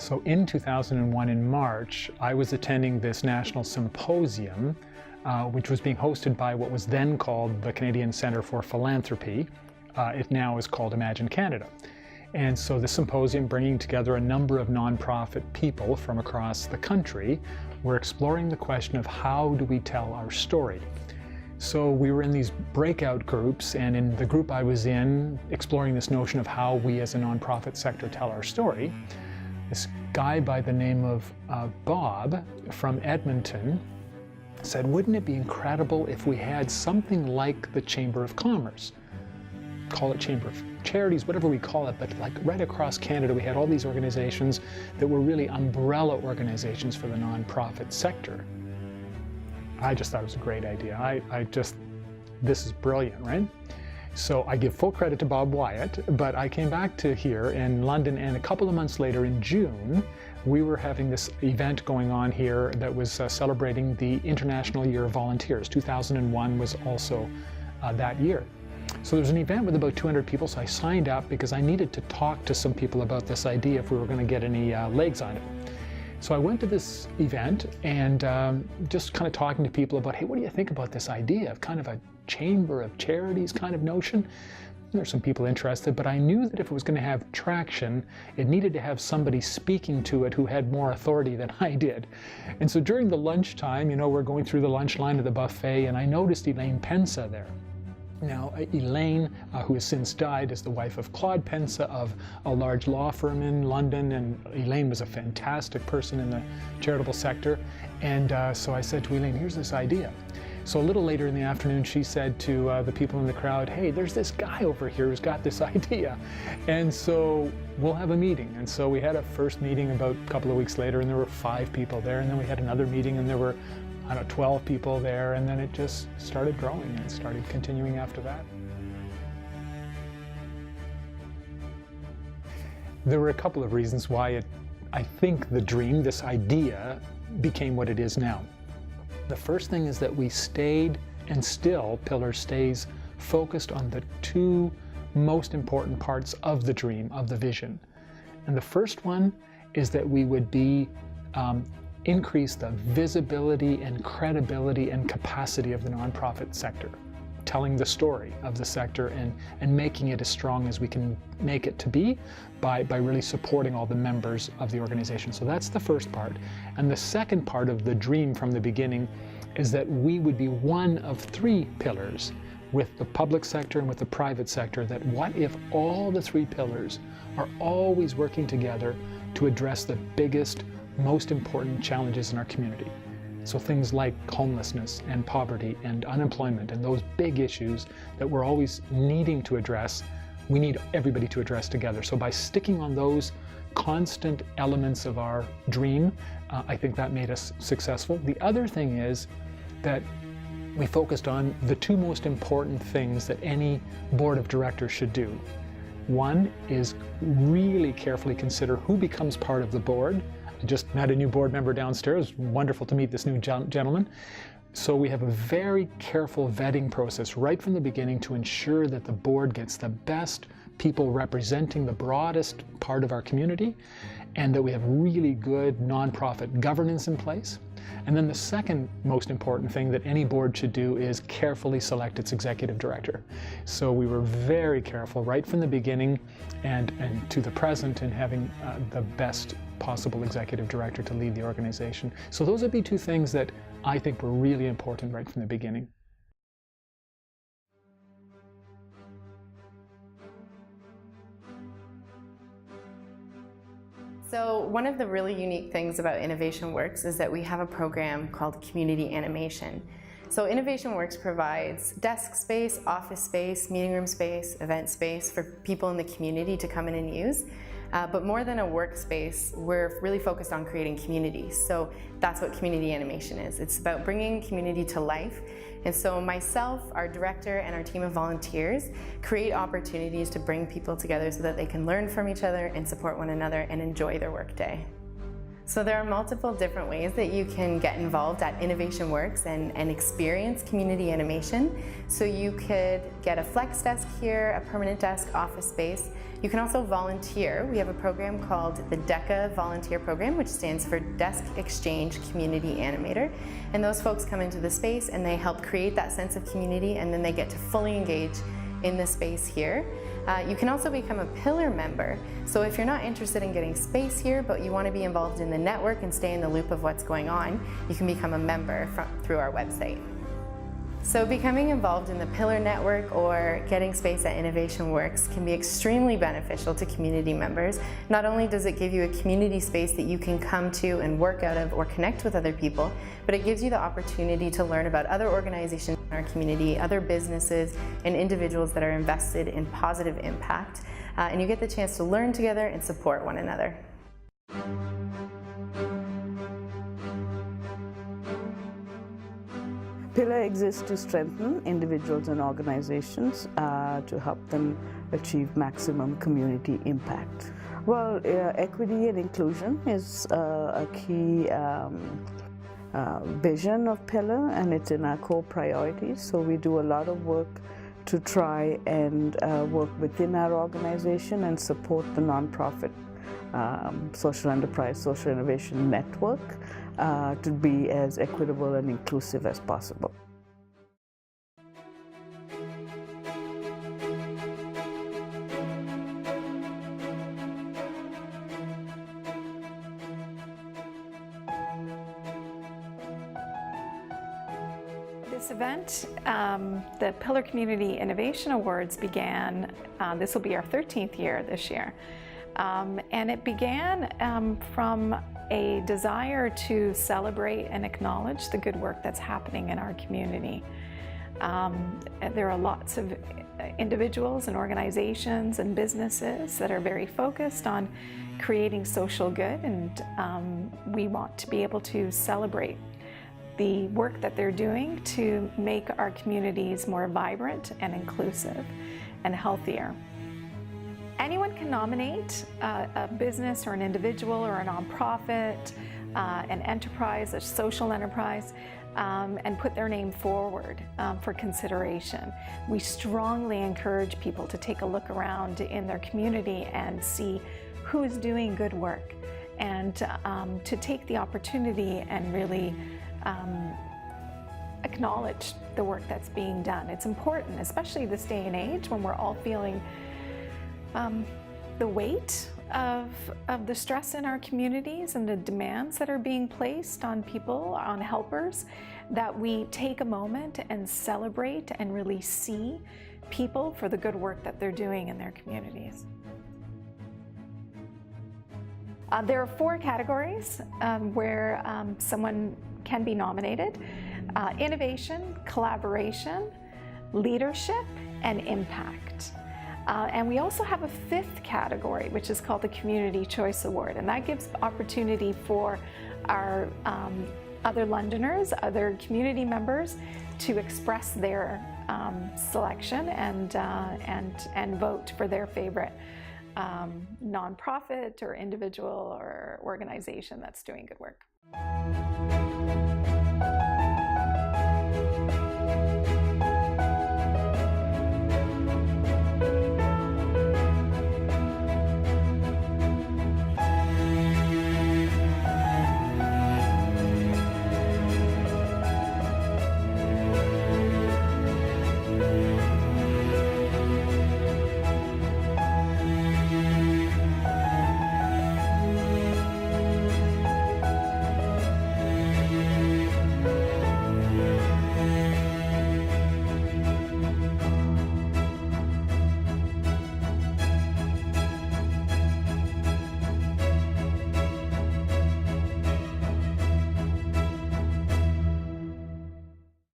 So in 2001 in March, I was attending this national symposium, which was being hosted by what was then called the Canadian Centre for Philanthropy. It now is called Imagine Canada. And so the symposium, bringing together a number of nonprofit people from across the country, were exploring the question of how do we tell our story. So we were in these breakout groups, and in the group I was in, exploring this notion of how we as a nonprofit sector tell our story, this guy by the name of Bob from Edmonton said, wouldn't it be incredible if we had something like the Chamber of Commerce? Call it Chamber of Charities, whatever we call it, but like right across Canada we had all these organizations that were really umbrella organizations for the nonprofit sector. I just thought it was a great idea. This is brilliant, right? So I give full credit to Bob Wyatt, but I came back to here in London, and a couple of months later in June, we were having this event going on here that was celebrating the International Year of Volunteers. 2001 was also that year. So there was an event with about 200 people, so I signed up because I needed to talk to some people about this idea if we were going to get any legs on it. So I went to this event and just kind of talking to people about, hey, what do you think about this idea of kind of a chamber of charities kind of notion? There's some people interested, but I knew that if it was going to have traction, it needed to have somebody speaking to it who had more authority than I did. And so during the lunchtime, you know, we're going through the lunch line of the buffet, and I noticed Elaine Pensa there. Now, Elaine, who has since died, is the wife of Claude Pensa of a large law firm in London, and Elaine was a fantastic person in the charitable sector. And so I said to Elaine, here's this idea. So a little later in the afternoon, she said to the people in the crowd, hey, there's this guy over here who's got this idea. And so we'll have a meeting. And so we had a first meeting about a couple of weeks later, and there were 5 people there. And then we had another meeting, and there were 12 people there, and then it just started growing and started continuing after that. There were a couple of reasons why I think the dream, this idea, became what it is now. The first thing is that we stayed, and still Pillar stays, focused on the 2 most important parts of the dream, of the vision. And the first one is that we would increase the visibility and credibility and capacity of the nonprofit sector, telling the story of the sector and making it as strong as we can make it to be by really supporting all the members of the organization. So that's the first part. And the second part of the dream from the beginning is that we would be one of 3 pillars with the public sector and with the private sector, that what if all the 3 pillars are always working together to address the biggest, most important challenges in our community. So things like homelessness and poverty and unemployment and those big issues that we're always needing to address, we need everybody to address together. So by sticking on those constant elements of our dream, I think that made us successful. The other thing is that we focused on the 2 most important things that any board of directors should do. One is really carefully consider who becomes part of the board. I just met a new board member downstairs. Wonderful to meet this new gentleman. So we have a very careful vetting process right from the beginning to ensure that the board gets the best people representing the broadest part of our community, and that we have really good nonprofit governance in place. And then the second most important thing that any board should do is carefully select its executive director. So we were very careful right from the beginning and to the present in having the best possible executive director to lead the organization. So those would be 2 things that I think were really important right from the beginning. So one of the really unique things about Innovation Works is that we have a program called Community Animation. So Innovation Works provides desk space, office space, meeting room space, event space for people in the community to come in and use. But more than a workspace, we're really focused on creating communities. So that's what community animation is. It's about bringing community to life. And so myself, our director, and our team of volunteers create opportunities to bring people together so that they can learn from each other and support one another and enjoy their workday. So there are multiple different ways that you can get involved at Innovation Works and experience community animation. So you could get a flex desk here, a permanent desk, office space. You can also volunteer. We have a program called the DECA Volunteer Program, which stands for Desk Exchange Community Animator. And those folks come into the space and they help create that sense of community, and then they get to fully engage in the space here. You can also become a pillar member. So if you're not interested in getting space here, but you want to be involved in the network and stay in the loop of what's going on, you can become a member through our website. So becoming involved in the Pillar Network or getting space at Innovation Works can be extremely beneficial to community members. Not only does it give you a community space that you can come to and work out of or connect with other people, but it gives you the opportunity to learn about other organizations in our community, other businesses, and individuals that are invested in positive impact. And you get the chance to learn together and support one another. Pillar exists to strengthen individuals and organizations to help them achieve maximum community impact. Well, equity and inclusion is a key vision of Pillar, and it's in our core priorities. So we do a lot of work to try and work within our organization and support the nonprofit social enterprise, social innovation network to be as equitable and inclusive as possible. This event, the Pillar Community Innovation Awards began, this will be our 13th year this year. And it began from a desire to celebrate and acknowledge the good work that's happening in our community. There are lots of individuals and organizations and businesses that are very focused on creating social good, and we want to be able to celebrate the work that they're doing to make our communities more vibrant and inclusive and healthier. Anyone can nominate a business or an individual or a nonprofit, an enterprise, a social enterprise, and put their name forward for consideration. We strongly encourage people to take a look around in their community and see who is doing good work, and to take the opportunity and really acknowledge the work that's being done. It's important, especially this day and age when we're all feeling the weight of the stress in our communities and the demands that are being placed on people, on helpers, that we take a moment and celebrate and really see people for the good work that they're doing in their communities. There are 4 categories where someone can be nominated: innovation, collaboration, leadership, and impact. And we also have a 5th category, which is called the Community Choice Award, and that gives opportunity for our other Londoners, other community members, to express their selection and vote for their favorite nonprofit or individual or organization that's doing good work.